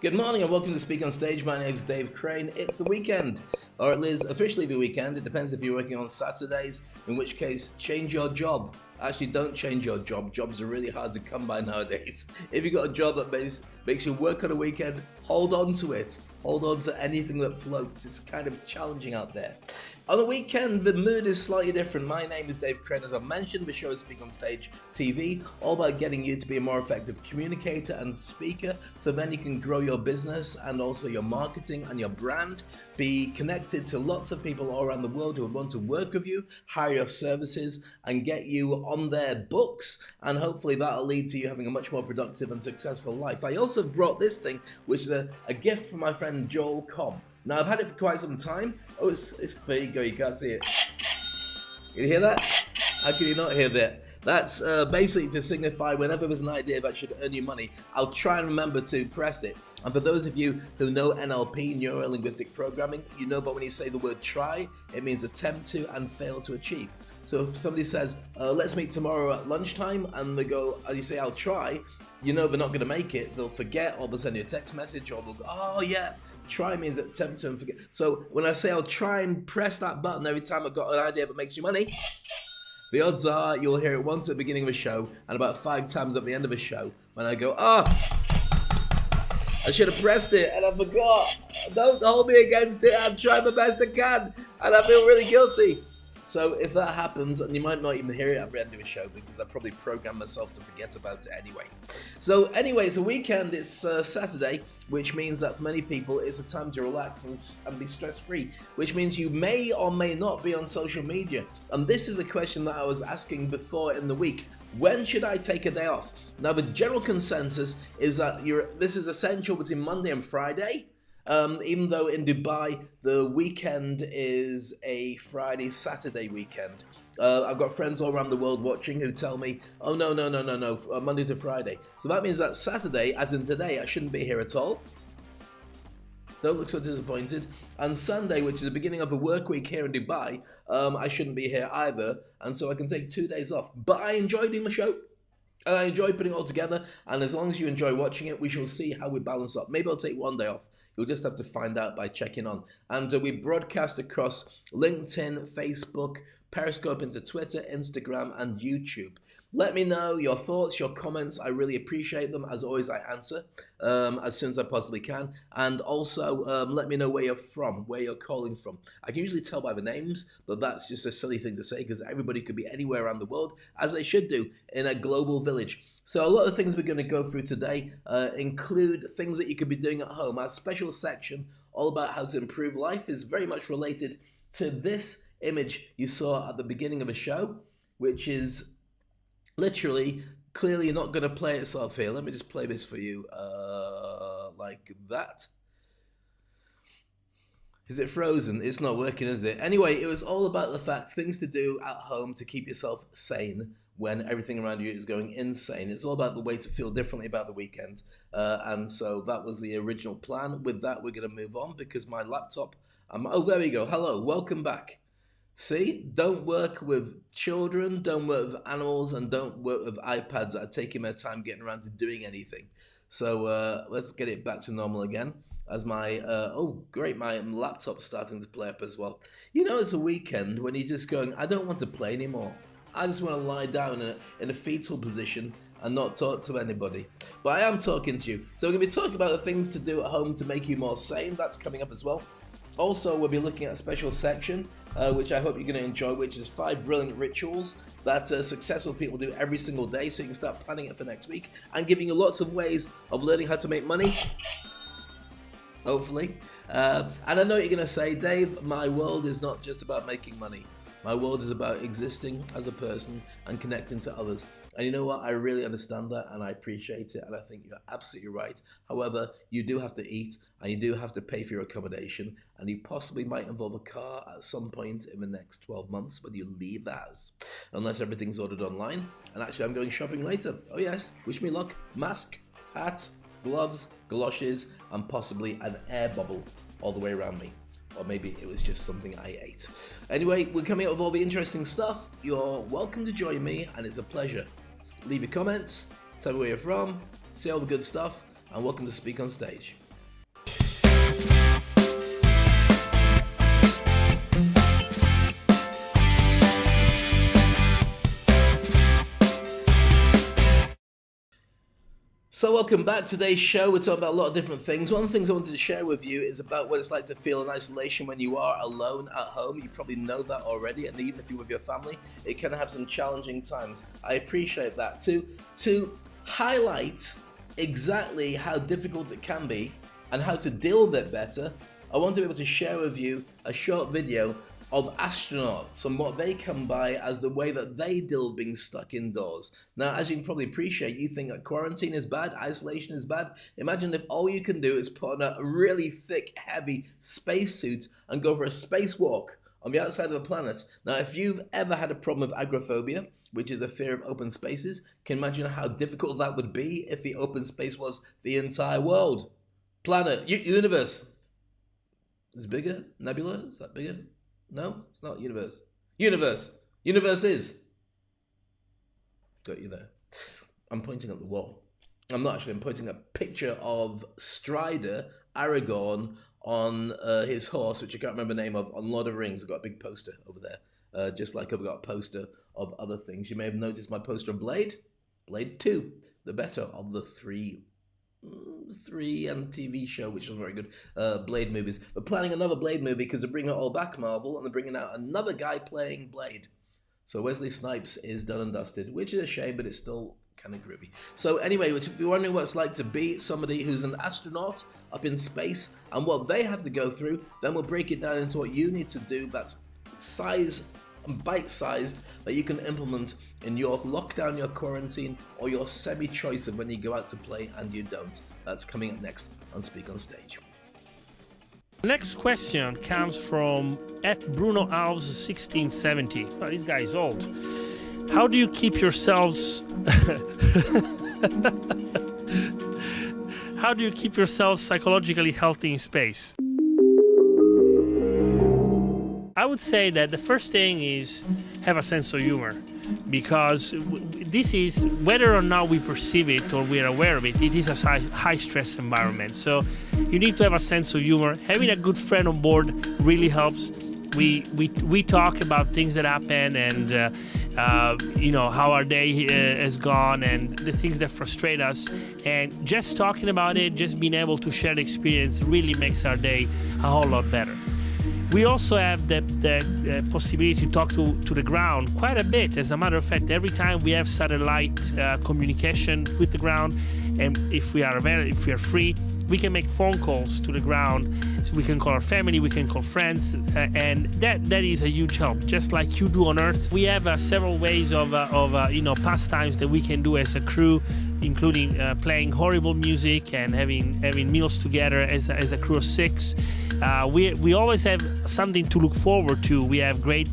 Good morning and welcome to Speak on Stage. My name is Dave Crane. It's the weekend, or it is officially the weekend. It depends if you're working on Saturdays, in which case, change your job. Actually, don't change your job. Jobs are really hard to come by nowadays. If you've got a job that makes you work on a weekend, hold on to it. Hold on to anything that floats. It's kind of challenging out there. On the weekend, the mood is slightly different. My name is Dave Crane. As I mentioned, the show is Speak on Stage TV, all about getting you to be a more effective communicator and speaker, so then you can grow your business and also your marketing and your brand, be connected to lots of people all around the world who want to work with you, hire your services, and get you on their books, and hopefully that'll lead to you having a much more productive and successful life. I also brought this thing, which is a gift from my friend Joel Com. Now, I've had it for quite some time. Oh, there you go, you can't see it. Can you hear that? How can you not hear that? That's basically to signify whenever there's an idea that should earn you money, I'll try and remember to press it. And for those of you who know NLP, Neuro-Linguistic Programming, you know that when you say the word try, it means attempt to and fail to achieve. So if somebody says, let's meet tomorrow at lunchtime, and you say, I'll try, you know they're not going to make it. They'll forget, or they'll send you a text message, or they'll go, oh yeah. Try means attempt to and forget. So when I say I'll try and press that button every time I've got an idea that makes you money, the odds are you'll hear it once at the beginning of a show and about 5 times at the end of a show when I go, I should have pressed it and I forgot. Don't hold me against it. I'm trying my best I can and I feel really guilty. So if that happens, and you might not even hear it at the end of a show because I probably programmed myself to forget about it anyway. So anyway, it's a weekend, it's Saturday, which means that for many people it's a time to relax and be stress-free, which means you may or may not be on social media. And this is a question that I was asking before in the week. When should I take a day off? Now the general consensus is that this is essential between Monday and Friday. Even though in Dubai, the weekend is a Friday-Saturday weekend. I've got friends all around the world watching who tell me, oh, no, Monday to Friday. So that means that Saturday, as in today, I shouldn't be here at all. Don't look so disappointed. And Sunday, which is the beginning of a work week here in Dubai, I shouldn't be here either. And so I can take 2 days off. But I enjoy doing my show. And I enjoy putting it all together. And as long as you enjoy watching it, we shall see how we balance up. Maybe I'll take 1 day off. You'll just have to find out by checking on. And we broadcast across LinkedIn, Facebook, Periscope into Twitter, Instagram, and YouTube. Let me know your thoughts, your comments. I really appreciate them. As always, I answer as soon as I possibly can. And also, let me know where you're from, where you're calling from. I can usually tell by the names, but that's just a silly thing to say because everybody could be anywhere around the world, as they should do, in a global village. So a lot of things we're going to go through today include things that you could be doing at home. Our special section, all about how to improve life, is very much related to this image you saw at the beginning of a show, which is literally, clearly not going to play itself here. Let me just play this for you like that. Is it frozen? It's not working, is it? Anyway, it was all about the fact, things to do at home to keep yourself sane when everything around you is going insane. It's all about the way to feel differently about the weekend. And so that was the original plan. With that, we're going to move on because my laptop... oh, there we go. Hello, welcome back. See, don't work with children, don't work with animals, and don't work with iPads that are taking their time getting around to doing anything. So let's get it back to normal again. As my, oh great, my laptop's starting to play up as well. You know, it's a weekend when you're just going, I don't want to play anymore. I just want to lie down in a fetal position and not talk to anybody. But I am talking to you. So we're going to be talking about the things to do at home to make you more sane. That's coming up as well. Also, we'll be looking at a special section, which I hope you're going to enjoy, which is 5 brilliant rituals that successful people do every single day, so you can start planning it for next week, and giving you lots of ways of learning how to make money, hopefully. And I know what you're going to say, Dave, my world is not just about making money. My world is about existing as a person and connecting to others. And you know what? I really understand that and I appreciate it and I think you're absolutely right. However, you do have to eat and you do have to pay for your accommodation and you possibly might involve a car at some point in the next 12 months when you leave the house. Unless everything's ordered online. And actually, I'm going shopping later. Oh yes, wish me luck. Mask, hat, gloves, galoshes, and possibly an air bubble all the way around me. Or maybe it was just something I ate. Anyway, we're coming up with all the interesting stuff. You're welcome to join me, and it's a pleasure. Leave your comments, tell me where you're from, say all the good stuff, and welcome to Speak on Stage. So welcome back. Today's show, we're talking about a lot of different things. One of the things I wanted to share with you is about what it's like to feel in isolation when you are alone at home. You probably know that already, and even if you're with your family, it can have some challenging times. I appreciate that. To highlight exactly how difficult it can be and how to deal with it better, I want to be able to share with you a short video of astronauts and what they come by as the way that they deal with being stuck indoors. Now, as you can probably appreciate, you think that quarantine is bad, isolation is bad. Imagine if all you can do is put on a really thick, heavy spacesuit and go for a spacewalk on the outside of the planet. Now, if you've ever had a problem with agoraphobia, which is a fear of open spaces, can you imagine how difficult that would be if the open space was the entire world? Planet, universe. Is it bigger? Nebula? Is that bigger? No, it's not universe. Universe. Universe is. Got you there. I'm pointing at the wall. I'm not actually. I'm pointing at a picture of Strider, Aragorn, on his horse, which I can't remember the name of, on Lord of the Rings. I've got a big poster over there. Just like I've got a poster of other things. You may have noticed my poster of Blade. Blade 2. The better of the three and TV show, which was very good, Blade movies. They're planning another Blade movie because they're bringing it all back, Marvel, and they're bringing out another guy playing Blade. So Wesley Snipes is done and dusted, which is a shame, but it's still kind of groovy. So anyway, if you're wondering what it's like to be somebody who's an astronaut up in space and what they have to go through, then we'll break it down into what you need to do that's size and bite-sized that you can implement in your lockdown, your quarantine, or your semi-choice of when you go out to play and you don't. That's coming up next on Speak on Stage. Next question comes from @BrunoAlves1670. Oh, this guy is old. How do you keep yourselves How do you keep yourselves psychologically healthy in space? I would say that the first thing is have a sense of humor, because this is, whether or not we perceive it or we are aware of it, it is a high stress environment. So you need to have a sense of humor. Having a good friend on board really helps. We talk about things that happen and how our day has gone and the things that frustrate us. And just talking about it, just being able to share the experience really makes our day a whole lot better. We also have the possibility to talk to the ground quite a bit. As a matter of fact, every time we have satellite communication with the ground, and if we are free, we can make phone calls to the ground. So we can call our family, we can call friends, and that is a huge help. Just like you do on Earth, we have several ways of pastimes that we can do as a crew, including playing horrible music and having meals together as a crew of 6. We always have something to look forward to. We have great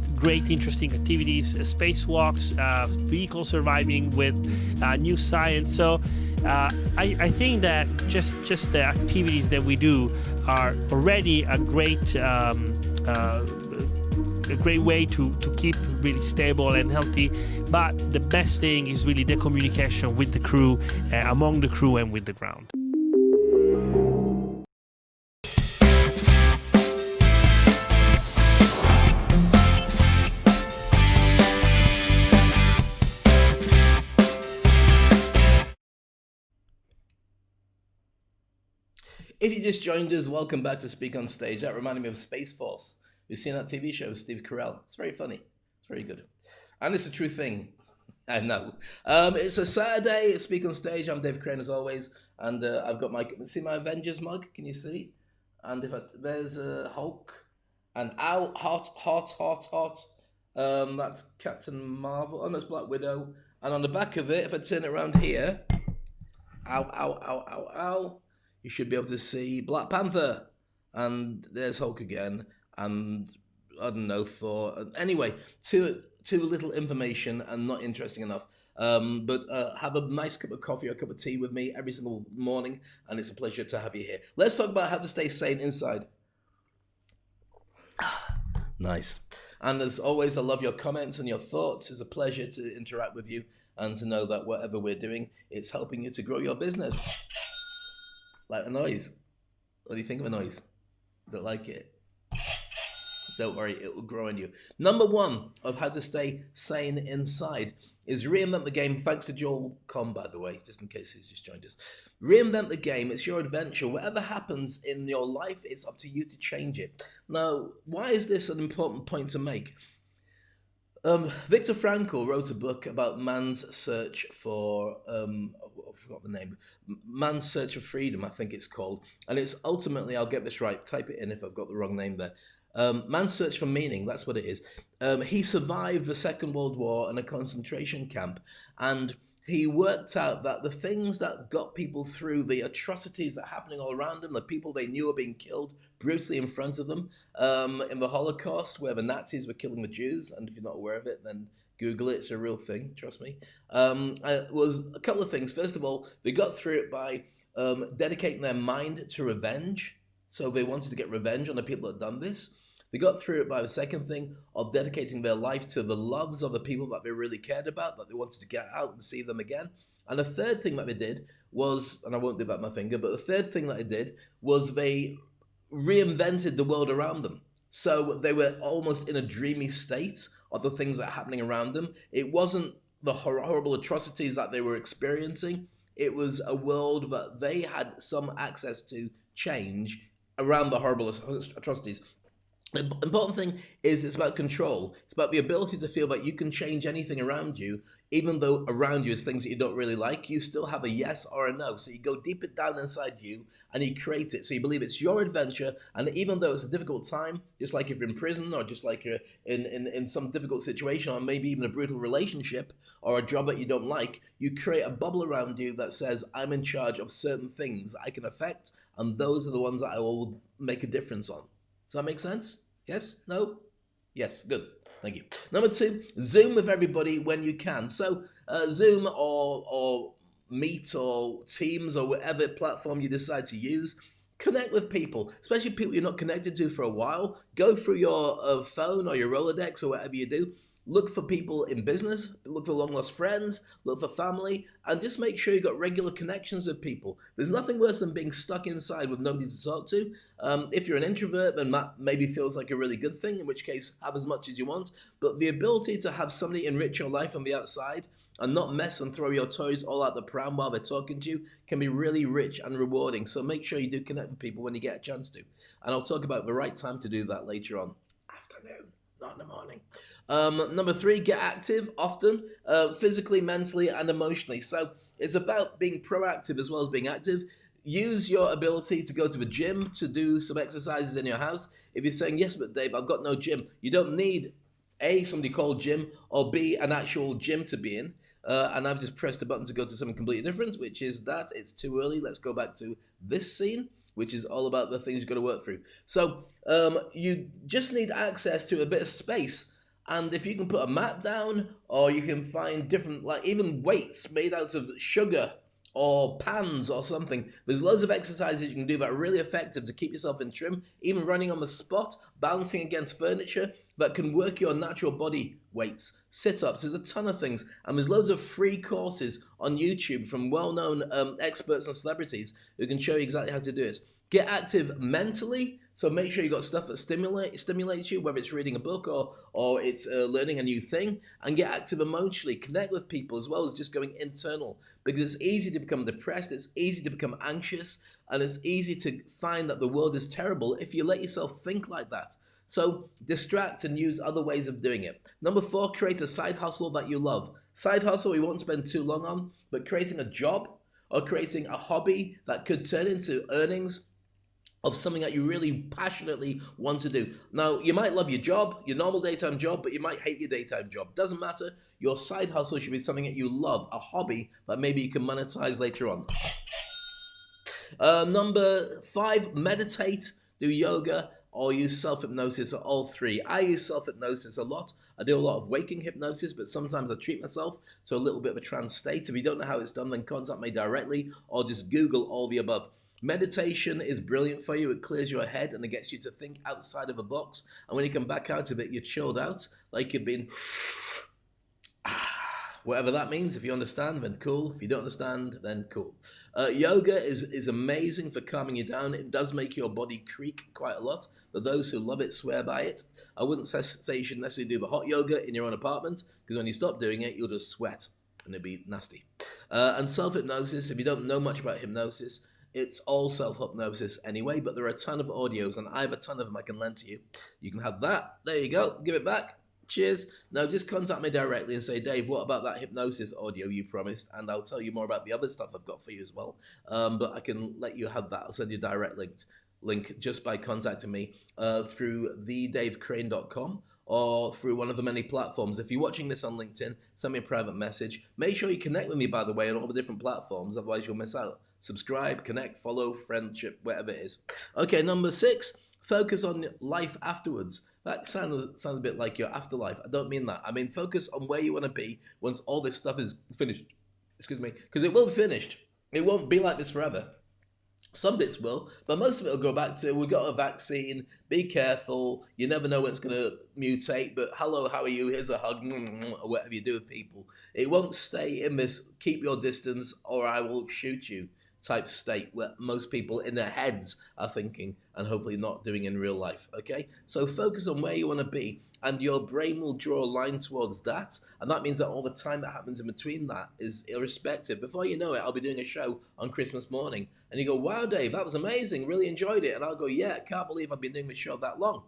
interesting activities, spacewalks, vehicle surviving with new science. So I think that just the activities that we do are already a great way to keep really stable and healthy. But the best thing is really the communication with the crew, among the crew and with the ground. If you just joined us, welcome back to Speak on Stage. That reminded me of Space Force. You've seen that TV show with Steve Carell. It's very funny. It's very good. And it's a true thing. I know. It's a Saturday. It's Speak on Stage. I'm Dave Crane as always. And I've got my Avengers mug. Can you see? And there's Hulk. And hot. That's Captain Marvel. Oh, no, it's Black Widow. And on the back of it, if I turn it around here, ow. You should be able to see Black Panther. And there's Hulk again. And I don't know, Thor. Anyway, too little information and not interesting enough. But have a nice cup of coffee or a cup of tea with me every single morning. And it's a pleasure to have you here. Let's talk about how to stay sane inside. Nice. And as always, I love your comments and your thoughts. It's a pleasure to interact with you and to know that whatever we're doing, it's helping you to grow your business. Like a noise. What do you think of a noise? Don't like it? Don't worry, it will grow on you. Number one of how to stay sane inside is reinvent the game. Thanks to Joel Com, by the way, just in case he's just joined us. Reinvent the game. It's your adventure. Whatever happens in your life, it's up to you to change it. Now, why is this an important point to make? Viktor Frankl wrote a book about man's search for, I forgot the name, Man's Search for Freedom, I think it's called. And it's ultimately, I'll get this right, type it in if I've got the wrong name there. Man's Search for Meaning, that's what it is. He survived the Second World War in a concentration camp, and he worked out that the things that got people through, the atrocities that are happening all around them, the people they knew were being killed brutally in front of them, in the Holocaust, where the Nazis were killing the Jews, and if you're not aware of it, then Google it, it's a real thing, trust me, was a couple of things. First of all, they got through it by dedicating their mind to revenge, so they wanted to get revenge on the people that had done this. They got through it by the second thing of dedicating their life to the loves of the people that they really cared about, that they wanted to get out and see them again. And the third thing that they did was, and I won't do that with my finger, but the third thing that they did was they reinvented the world around them. So they were almost in a dreamy state of the things that are happening around them. It wasn't the horrible atrocities that they were experiencing. It was a world that they had some access to change around the horrible atrocities. The important thing is it's about control. It's about the ability to feel that you can change anything around you, even though around you is things that you don't really like. You still have a yes or a no. So you go deeper down inside you and you create it. So you believe it's your adventure. And even though it's a difficult time, just like if you're in prison or just like you're in some difficult situation or maybe even a brutal relationship or a job that you don't like, you create a bubble around you that says, I'm in charge of certain things I can affect. And those are the ones that I will make a difference on. Does that make sense? Yes? No? Yes, good. Thank you. Number two, Zoom with everybody when you can. So Zoom or Meet or Teams or whatever platform you decide to use, connect with people, especially people you're not connected to for a while. Go through your phone or your Rolodex or whatever you do. Look for people in business, look for long-lost friends, look for family, and just make sure you've got regular connections with people. There's nothing worse than being stuck inside with nobody to talk to. If you're an introvert, then that maybe feels like a really good thing, in which case, have as much as you want. But the ability to have somebody enrich your life on the outside and not mess and throw your toys all out the pram while they're talking to you can be really rich and rewarding. So make sure you do connect with people when you get a chance to. And I'll talk about the right time to do that later on. Afternoon, not in the morning. Number three, get active often, physically, mentally, and emotionally. So it's about being proactive as well as being active. Use your ability to go to the gym to do some exercises in your house. If you're saying, yes, but Dave, I've got no gym, you don't need A, somebody called gym, or B, an actual gym to be in. And I've just pressed a button to go to something completely different, which is that it's too early. Let's go back to this scene, which is all about the things you've got to work through. So you just need access to a bit of space. And if you can put a mat down, or you can find different, like even weights made out of sugar or pans or something, there's loads of exercises you can do that are really effective to keep yourself in trim, even running on the spot, balancing against furniture, that can work your natural body weights, sit-ups, there's a ton of things. And there's loads of free courses on YouTube from well-known experts and celebrities who can show you exactly how to do it. Get active mentally, so make sure you got stuff that stimulates you, whether it's reading a book or it's learning a new thing. And get active emotionally, connect with people as well as just going internal, because it's easy to become depressed, it's easy to become anxious, and it's easy to find that the world is terrible if you let yourself think like that. So distract and use other ways of doing it. Number four, create a side hustle that you love. Side hustle we won't spend too long on, but creating a job or creating a hobby that could turn into earnings of something that you really passionately want to do. Now, you might love your job, your normal daytime job, but you might hate your daytime job. Doesn't matter. Your side hustle should be something that you love, a hobby that maybe you can monetize later on. Number five, meditate, do yoga, or use self-hypnosis, or all three. I use self-hypnosis a lot. I do a lot of waking hypnosis, but sometimes I treat myself to a little bit of a trance state. If you don't know how it's done, then contact me directly, or just Google all the above. Meditation is brilliant for you. It clears your head and it gets you to think outside of a box. And when you come back out of it, you're chilled out, like you've been Whatever that means. If you understand, then cool. If you don't understand, then cool. Yoga is amazing for calming you down. It does make your body creak quite a lot, but those who love it swear by it. I wouldn't say you should necessarily do the hot yoga in your own apartment, because when you stop doing it, you'll just sweat, and it'd be nasty. And self-hypnosis, if you don't know much about hypnosis, it's all self-hypnosis anyway, but there are a ton of audios, and I have a ton of them I can lend to you. You can have that. There you go. Give it back. Cheers. Now just contact me directly and say, Dave, what about that hypnosis audio you promised? And I'll tell you more about the other stuff I've got for you as well. But I can let you have that. I'll send you a direct link just by contacting me through thedavecrane.com or through one of the many platforms. If you're watching this on LinkedIn, send me a private message. Make sure you connect with me, by the way, on all the different platforms. Otherwise, you'll miss out. Subscribe, connect, follow, friendship, whatever it is. Okay, number 6. Focus on life afterwards. That sounds a bit like your afterlife. I don't mean that. I mean focus on where you want to be once all this stuff is finished. Excuse me. Because it will be finished. It won't be like this forever. Some bits will, but most of it will go back to, we got a vaccine, be careful, you never know when it's going to mutate, but hello, how are you, here's a hug, or whatever you do with people. It won't stay in this keep your distance or I will shoot you type state where most people in their heads are thinking and hopefully not doing in real life, okay? So focus on where you want to be and your brain will draw a line towards that, and that means that all the time that happens in between that is irrespective. Before you know it, I'll be doing a show on Christmas morning and you go, wow, Dave, that was amazing, really enjoyed it, and I'll go, yeah, can't believe I've been doing this show that long,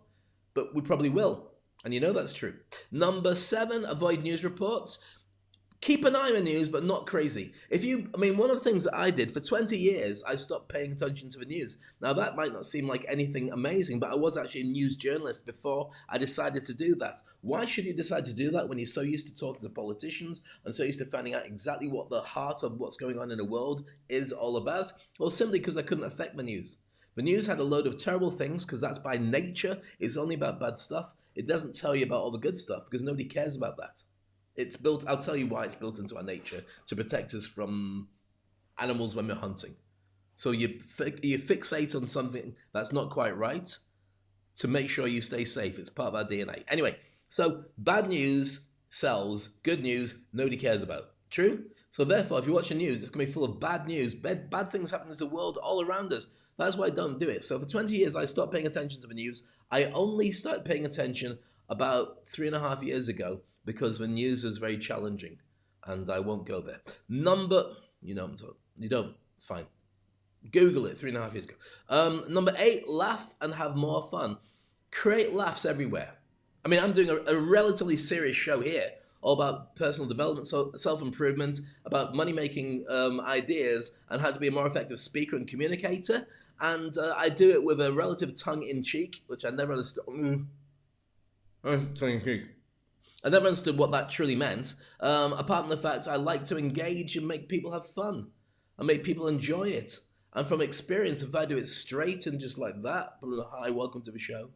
but we probably will, and you know that's true. Number 7, avoid news reports. Keep an eye on the news, but not crazy. One of the things that I did for 20 years, I stopped paying attention to the news. Now, that might not seem like anything amazing, but I was actually a news journalist before I decided to do that. Why should you decide to do that when you're so used to talking to politicians and so used to finding out exactly what the heart of what's going on in the world is all about? Well, simply because I couldn't affect the news. The news had a load of terrible things because that's by nature. It's only about bad stuff. It doesn't tell you about all the good stuff because nobody cares about that. It's built, I'll tell you why it's built into our nature, to protect us from animals when we're hunting. So you fixate on something that's not quite right to make sure you stay safe. It's part of our DNA. Anyway, so bad news sells, good news nobody cares about. True? So therefore, if you watch the news, it's going to be full of bad news, bad things happening to the world all around us. That's why I don't do it. So for 20 years, I stopped paying attention to the news. I only started paying attention about 3.5 years ago, because the news is very challenging, and I won't go there. You don't, fine. Google it 3.5 years ago. Number 8, laugh and have more fun. Create laughs everywhere. I mean, I'm doing a relatively serious show here, all about personal development, self-improvement, about money-making ideas, and how to be a more effective speaker and communicator. And I do it with a relative tongue-in-cheek, which I never understood. I never understood what that truly meant, apart from the fact I like to engage and make people have fun and make people enjoy it. And from experience, if I do it straight and just like that, hi, welcome to the show.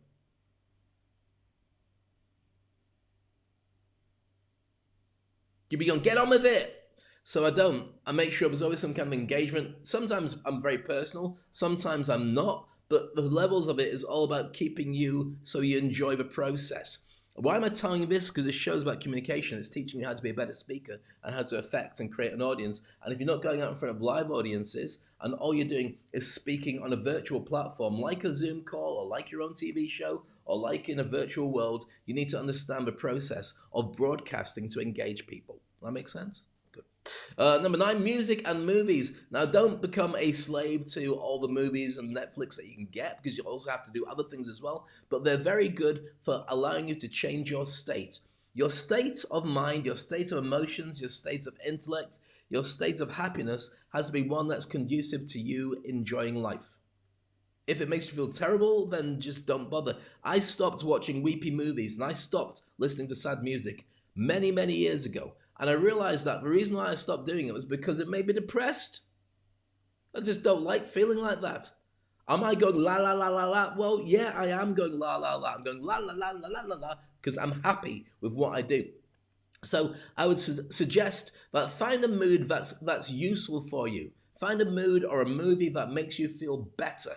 You'd be going, get on with it. So I don't. I make sure there's always some kind of engagement. Sometimes I'm very personal, sometimes I'm not, but the levels of it is all about keeping you so you enjoy the process. Why am I telling you this? Because this show's about communication. It's teaching you how to be a better speaker and how to affect and create an audience. And if you're not going out in front of live audiences and all you're doing is speaking on a virtual platform like a Zoom call or like your own TV show or like in a virtual world, you need to understand the process of broadcasting to engage people. That makes sense? Good. Number 9, music and movies. Now, don't become a slave to all the movies and Netflix that you can get, because you also have to do other things as well. But they're very good for allowing you to change your state. Your state of mind, your state of emotions, your state of intellect, your state of happiness has to be one that's conducive to you enjoying life. If it makes you feel terrible, then just don't bother. I stopped watching weepy movies and I stopped listening to sad music many, many years ago. And I realized that the reason why I stopped doing it was because it made me depressed. I just don't like feeling like that. Am I going la la la la la? Well, yeah, I am going la la la. I'm going la la la la la la la because I'm happy with what I do. So I would suggest that find a mood that's useful for you. Find a mood or a movie that makes you feel better.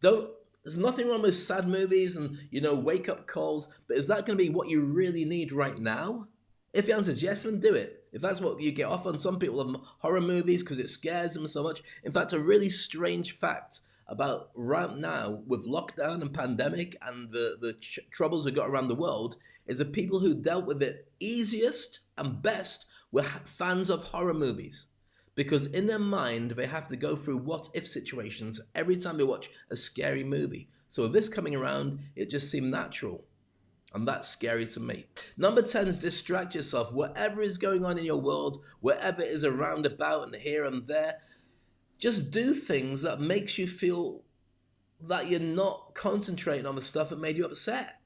There's nothing wrong with sad movies and, wake-up calls, but is that going to be what you really need right now? If the answer is yes, then do it. If that's what you get off on, some people love horror movies because it scares them so much. In fact, a really strange fact about right now with lockdown and pandemic and the troubles we got around the world is the people who dealt with it easiest and best were fans of horror movies. Because in their mind, they have to go through what if situations every time they watch a scary movie. So with this coming around, it just seemed natural. And that's scary to me. Number 10 is distract yourself. Whatever is going on in your world, whatever is around about and here and there, just do things that makes you feel that you're not concentrating on the stuff that made you upset.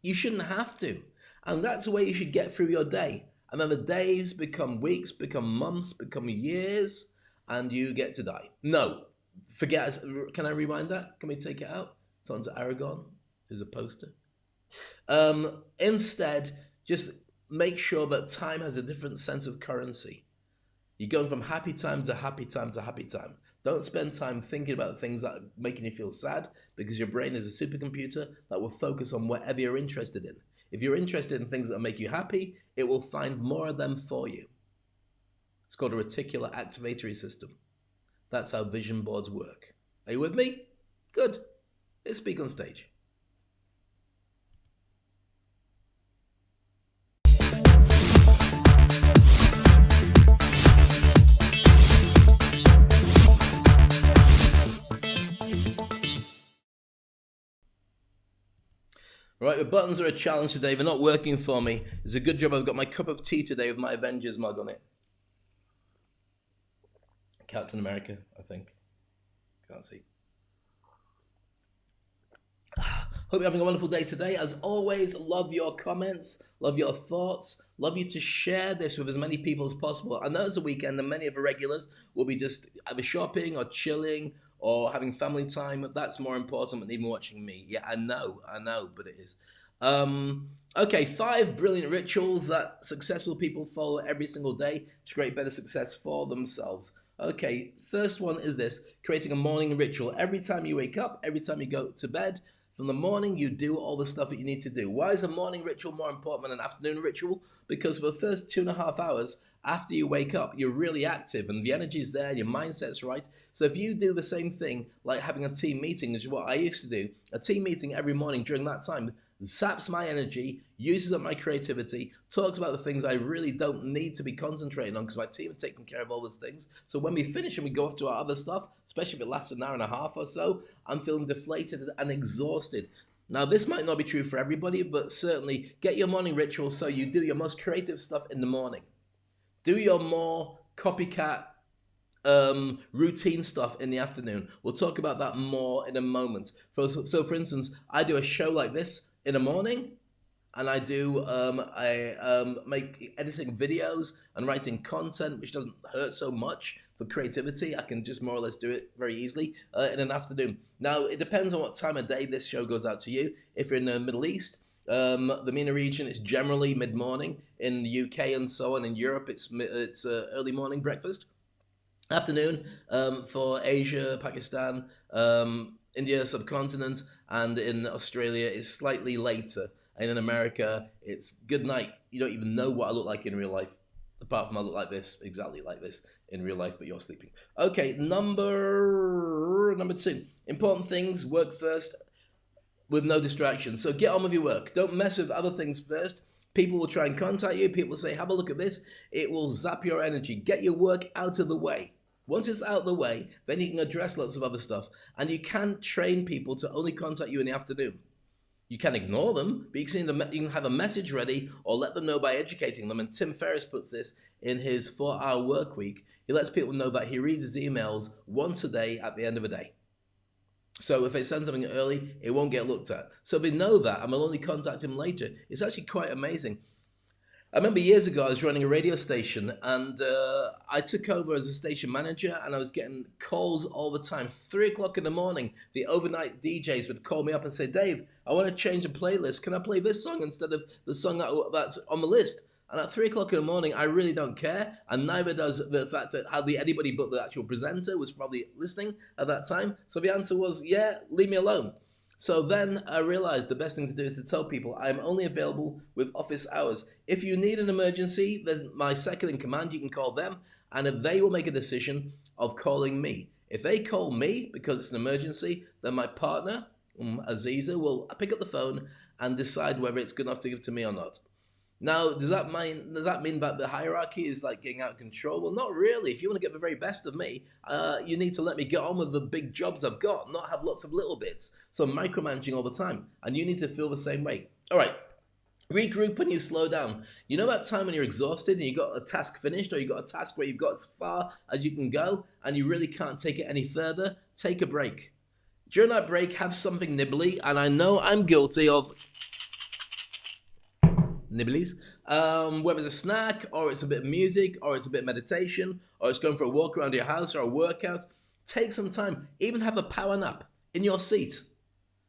You shouldn't have to. And that's the way you should get through your day. And then the days become weeks, become months, become years, and you get to die. No, forget. Can I rewind that? Can we take it out? It's on to Aragon, who's a poster. Instead, just make sure that time has a different sense of currency. You're going from happy time to happy time to happy time. Don't spend time thinking about things that are making you feel sad, because your brain is a supercomputer that will focus on whatever you're interested in. If you're interested in things that make you happy, it will find more of them for you. It's called a reticular activatory system. That's how vision boards work. Are you with me? Good. Let's speak on stage. Right, the buttons are a challenge today. They're not working for me. It's a good job I've got my cup of tea today with my Avengers mug on it. Captain America, I think. Can't see. Hope you're having a wonderful day today. As always, love your comments, love your thoughts, love you to share this with as many people as possible. I know it's a weekend and many of the regulars will be just either shopping or chilling or having family time. That's more important than even watching me. Yeah, I know, but it is. Okay, 5 brilliant rituals that successful people follow every single day to create better success for themselves. Okay, first one is this, creating a morning ritual. Every time you wake up, every time you go to bed, from the morning, you do all the stuff that you need to do. Why is a morning ritual more important than an afternoon ritual? Because for the first 2.5 hours after you wake up, you're really active and the energy is there, your mindset's right. So if you do the same thing, like having a team meeting, which is what I used to do, a team meeting every morning during that time, zaps my energy, uses up my creativity, talks about the things I really don't need to be concentrating on because my team are taking care of all those things. So when we finish and we go off to our other stuff, especially if it lasts an hour and a half or so, I'm feeling deflated and exhausted. Now, this might not be true for everybody, but certainly get your morning ritual so you do your most creative stuff in the morning. Do your more copycat routine stuff in the afternoon. We'll talk about that more in a moment. So for instance, I do a show like this in the morning, and I do make editing videos and writing content, which doesn't hurt so much for creativity. I can just more or less do it very easily in an afternoon. Now, it depends on what time of day this show goes out to you. If you're in the Middle East, the MENA region, it's generally mid-morning. In the UK and so on, in Europe, it's early morning breakfast. Afternoon for Asia, Pakistan, India subcontinent, and in Australia is slightly later. And in America, it's good night. You don't even know what I look like in real life, apart from I look like this, exactly like this in real life, but you're sleeping. Okay, number 2. Important things, work first with no distractions. So get on with your work. Don't mess with other things first. People will try and contact you. People will say, have a look at this. It will zap your energy. Get your work out of the way. Once it's out of the way, then you can address lots of other stuff. And you can train people to only contact you in the afternoon. You can ignore them, but you can have a message ready or let them know by educating them. And Tim Ferriss puts this in his 4-hour work week. He lets people know that he reads his emails once a day at the end of a day. So if they send something early, it won't get looked at. So they know that, and they'll only contact him later. It's actually quite amazing. I remember years ago, I was running a radio station, and I took over as a station manager, and I was getting calls all the time. 3 o'clock in the morning, the overnight DJs would call me up and say, Dave, I want to change a playlist. Can I play this song instead of the song that's on the list? And at 3 o'clock in the morning, I really don't care. And neither does the fact that hardly anybody but the actual presenter was probably listening at that time. So the answer was, yeah, leave me alone. So then I realized the best thing to do is to tell people I'm only available with office hours. If you need an emergency, there's my second in command, you can call them, and if they will make a decision of calling me. If they call me because it's an emergency, then my partner, Aziza, will pick up the phone and decide whether it's good enough to give to me or not. Now, does that mean that the hierarchy is like getting out of control? Well, not really. If you want to get the very best of me, you need to let me get on with the big jobs I've got, not have lots of little bits. So I'm micromanaging all the time, and you need to feel the same way. All right. Regroup when you slow down. You know that time when you're exhausted and you got a task finished, or you got a task where you've got as far as you can go and you really can't take it any further? Take a break. During that break, have something nibbly, and I know I'm guilty of nibblies, whether it's a snack, or it's a bit of music, or it's a bit of meditation, or it's going for a walk around your house or a workout. Take some time. Even have a power nap in your seat.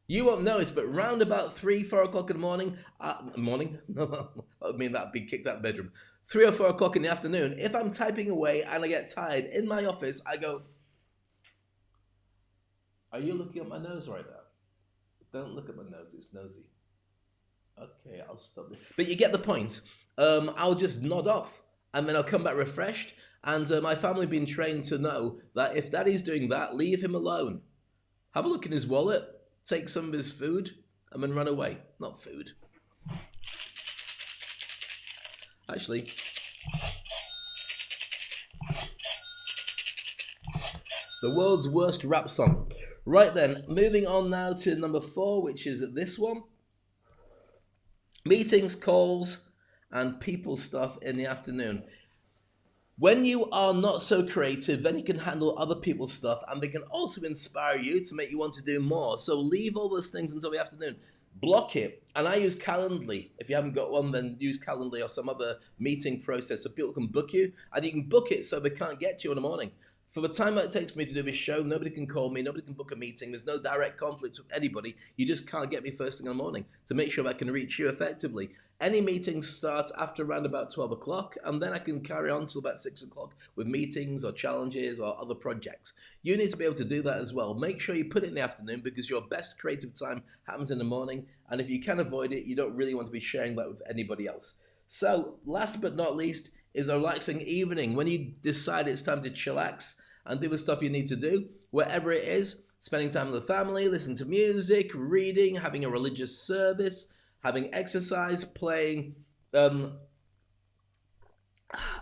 You won't notice, but round about 3, 4 o'clock in the morning, No, that would mean that I'd be kicked out of the bedroom. 3 or 4 o'clock in the afternoon, if I'm typing away and I get tired in my office, I go, are you looking at my nose right now? Don't look at my nose, it's nosy. Okay, I'll stop this. But you get the point. I'll just nod off, and then I'll come back refreshed. And my family have been trained to know that if daddy's doing that, leave him alone. Have a look in his wallet, take some of his food, and then run away. Not food. Actually, the world's worst rap song. Right then, moving on now to number 4, which is this one. Meetings, calls, and people stuff in the afternoon. When you are not so creative, then you can handle other people's stuff, and they can also inspire you to make you want to do more. So leave all those things until the afternoon. Block it. And I use Calendly. If you haven't got one, then use Calendly or some other meeting process so people can book you, and you can book it so they can't get to you in the morning. For the time that it takes for me to do this show, nobody can call me, nobody can book a meeting, there's no direct conflict with anybody, you just can't get me first thing in the morning to make sure I can reach you effectively. Any meetings start after around about 12 o'clock, and then I can carry on till about 6 o'clock with meetings or challenges or other projects. You need to be able to do that as well. Make sure you put it in the afternoon, because your best creative time happens in the morning, and if you can avoid it, you don't really want to be sharing that with anybody else. So, last but not least, is a relaxing evening. When you decide it's time to chillax and do the stuff you need to do, wherever it is, spending time with the family, listening to music, reading, having a religious service, having exercise, playing an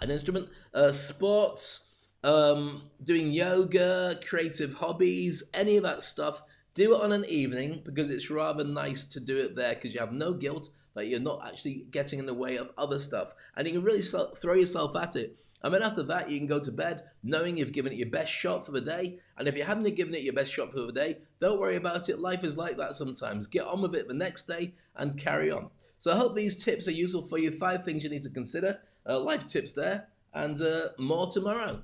instrument, sports, doing yoga, creative hobbies, any of that stuff, do it on an evening, because it's rather nice to do it there, because you have no guilt that you're not actually getting in the way of other stuff, and you can really throw yourself at it. And then after that, you can go to bed knowing you've given it your best shot for the day. And if you haven't given it your best shot for the day, don't worry about it. Life is like that sometimes. Get on with it the next day and carry on. So I hope these tips are useful for you. 5 things you need to consider. Life tips there, and more tomorrow.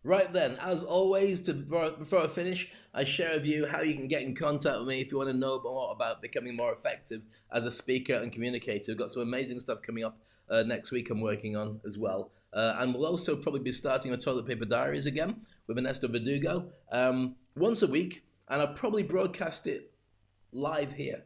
Right then, as always, before I finish, I share with you how you can get in contact with me if you want to know more about becoming more effective as a speaker and communicator. We've got some amazing stuff coming up next week I'm working on as well. And we'll also probably be starting a Toilet Paper Diaries again with Ernesto Verdugo once a week, and I'll probably broadcast it live here.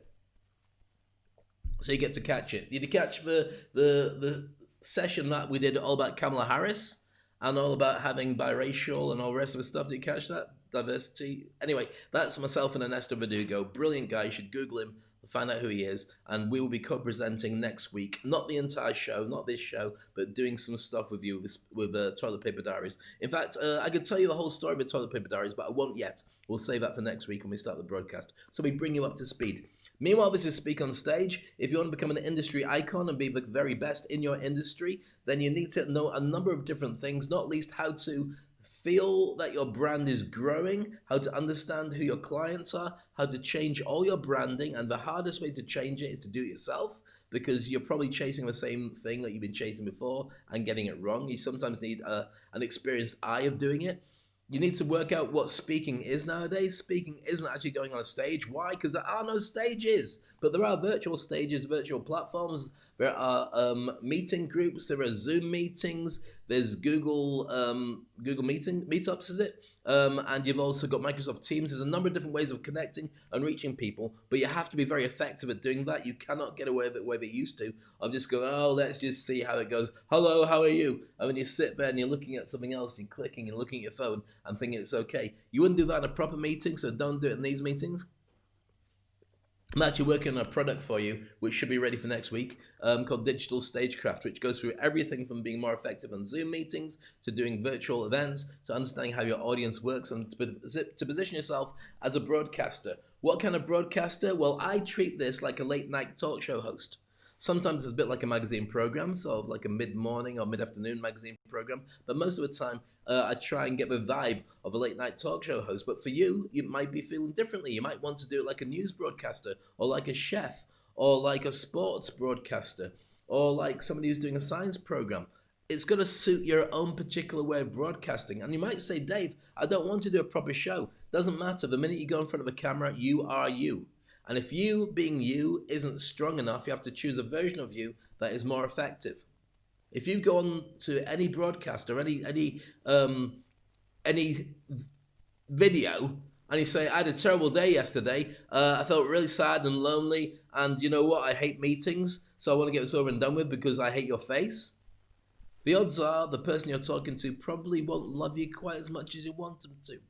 So you get to catch it. You catch the session that we did all about Kamala Harris, and all about having biracial and all the rest of the stuff. Did you catch that? Diversity. Anyway, that's myself and Ernesto Verdugo. Brilliant guy. You should Google him, find out who he is. And we will be co-presenting next week. Not the entire show, not this show, but doing some stuff with you with Toilet Paper Diaries. In fact, I could tell you the whole story with Toilet Paper Diaries, but I won't yet. We'll save that for next week when we start the broadcast. So we bring you up to speed. Meanwhile, this is Speak on Stage. If you want to become an industry icon and be the very best in your industry, then you need to know a number of different things, not least how to feel that your brand is growing, how to understand who your clients are, how to change all your branding, and the hardest way to change it is to do it yourself, because you're probably chasing the same thing that you've been chasing before and getting it wrong. You sometimes need an experienced eye of doing it. You need to work out what speaking is nowadays. Speaking isn't actually going on a stage. Why? Because there are no stages. But there are virtual stages, virtual platforms. There are meeting groups. There are Zoom meetings. There's Google Meetups, is it? And you've also got Microsoft Teams. There's a number of different ways of connecting and reaching people, but you have to be very effective at doing that. You cannot get away with it the way they used to, of just going, oh, let's just see how it goes. Hello, how are you? And when you sit there and you're looking at something else, you're clicking and looking at your phone and thinking it's okay. You wouldn't do that in a proper meeting, so don't do it in these meetings. I'm actually working on a product for you, which should be ready for next week, called Digital Stagecraft, which goes through everything from being more effective on Zoom meetings to doing virtual events, to understanding how your audience works, and to position yourself as a broadcaster. What kind of broadcaster? Well, I treat this like a late night talk show host. Sometimes it's a bit like a magazine program, sort of like a mid-morning or mid-afternoon magazine program. But most of the time, I try and get the vibe of a late-night talk show host. But for you, you might be feeling differently. You might want to do it like a news broadcaster, or like a chef, or like a sports broadcaster, or like somebody who's doing a science program. It's going to suit your own particular way of broadcasting. And you might say, Dave, I don't want to do a proper show. Doesn't matter. The minute you go in front of a camera, you are you. And if you being you isn't strong enough, you have to choose a version of you that is more effective. If you go on to any broadcast or any video and you say, I had a terrible day yesterday, I felt really sad and lonely, and you know what, I hate meetings, so I want to get this over and done with because I hate your face, the odds are the person you're talking to probably won't love you quite as much as you want them to.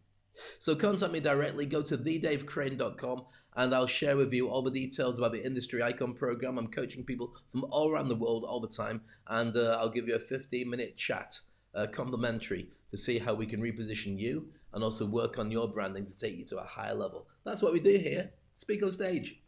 So contact me directly, go to thedavecrane.com, and I'll share with you all the details about the Industry Icon program. I'm coaching people from all around the world all the time, and I'll give you a 15-minute chat, complimentary, to see how we can reposition you and also work on your branding to take you to a higher level. That's what we do here. Speak on stage.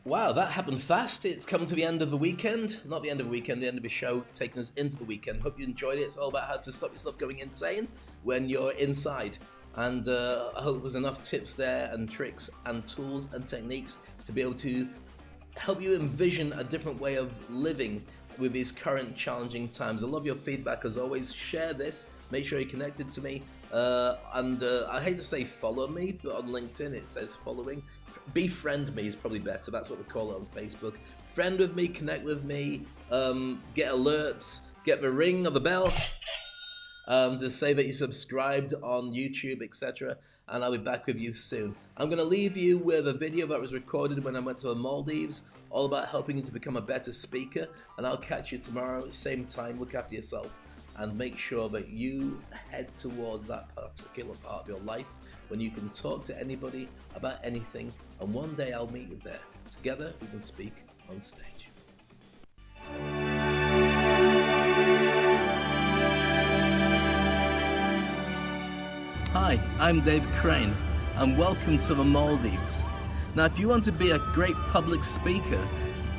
Wow, that happened fast. It's come to the end of the weekend. Not the end of the weekend, the end of the show, taking us into the weekend. Hope you enjoyed it. It's all about how to stop yourself going insane when you're inside. And I hope there's enough tips there and tricks and tools and techniques to be able to help you envision a different way of living with these current challenging times. I love your feedback as always. Share this. Make sure you're connected to me. I hate to say follow me, but on LinkedIn it says following. Befriend me is probably better. That's what we call it on Facebook. Friend with me, connect with me, get alerts, get the ring of the bell to say that you subscribed on YouTube, etc. And I'll be back with you soon. I'm going to leave you with a video that was recorded when I went to the Maldives, all about helping you to become a better speaker. And I'll catch you tomorrow, same time. Look after yourself and make sure that you head towards that particular part of your life when you can talk to anybody about anything, and one day I'll meet you there. Together we can speak on stage. Hi, I'm Dave Crane, and welcome to the Maldives. Now, if you want to be a great public speaker,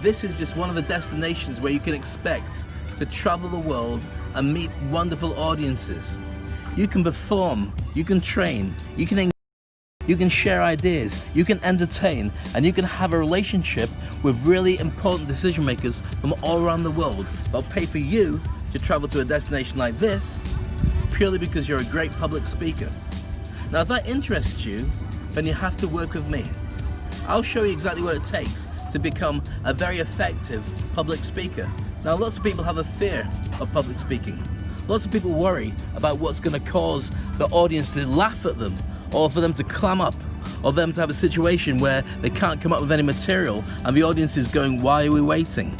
this is just one of the destinations where you can expect to travel the world and meet wonderful audiences. You can perform, you can train, you can share ideas, you can entertain, and you can have a relationship with really important decision makers from all around the world. They'll pay for you to travel to a destination like this purely because you're a great public speaker. Now, if that interests you, then you have to work with me. I'll show you exactly what it takes to become a very effective public speaker. Now, lots of people have a fear of public speaking. Lots of people worry about what's going to cause the audience to laugh at them, or for them to clam up, or them to have a situation where they can't come up with any material and the audience is going, why are we waiting?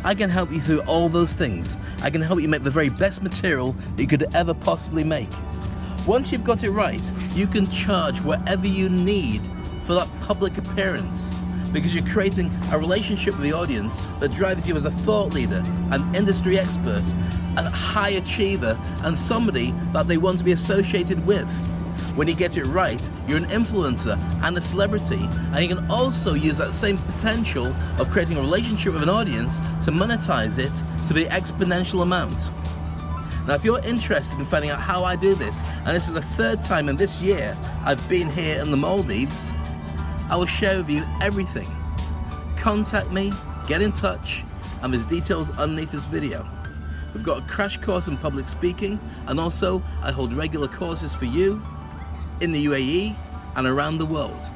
I can help you through all those things. I can help you make the very best material that you could ever possibly make. Once you've got it right, you can charge whatever you need for that public appearance, because you're creating a relationship with the audience that drives you as a thought leader, an industry expert, a high achiever, and somebody that they want to be associated with. When you get it right, you're an influencer and a celebrity, and you can also use that same potential of creating a relationship with an audience to monetize it to the exponential amount. Now, if you're interested in finding out how I do this, and this is the third time in this year I've been here in the Maldives, I will share with you everything. Contact me get in touch, and there's details underneath this video. We've got a crash course in public speaking, and also I hold regular courses for you in the UAE and around the world.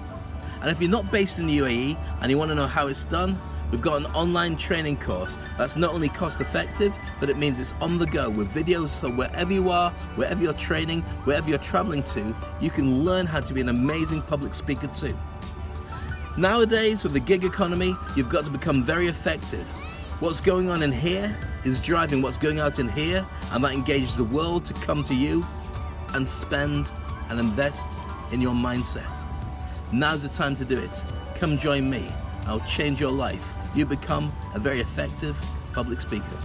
And if you're not based in the UAE and you want to know how it's done, we've got an online training course that's not only cost effective, but it means it's on the go with videos, so wherever you are, wherever you're training, wherever you're traveling to, you can learn how to be an amazing public speaker too. Nowadays, with the gig economy, you've got to become very effective. What's going on in here is driving what's going out in here, and that engages the world to come to you and spend and invest in your mindset. Now's the time to do it. Come join me. I'll change your life. You become a very effective public speaker.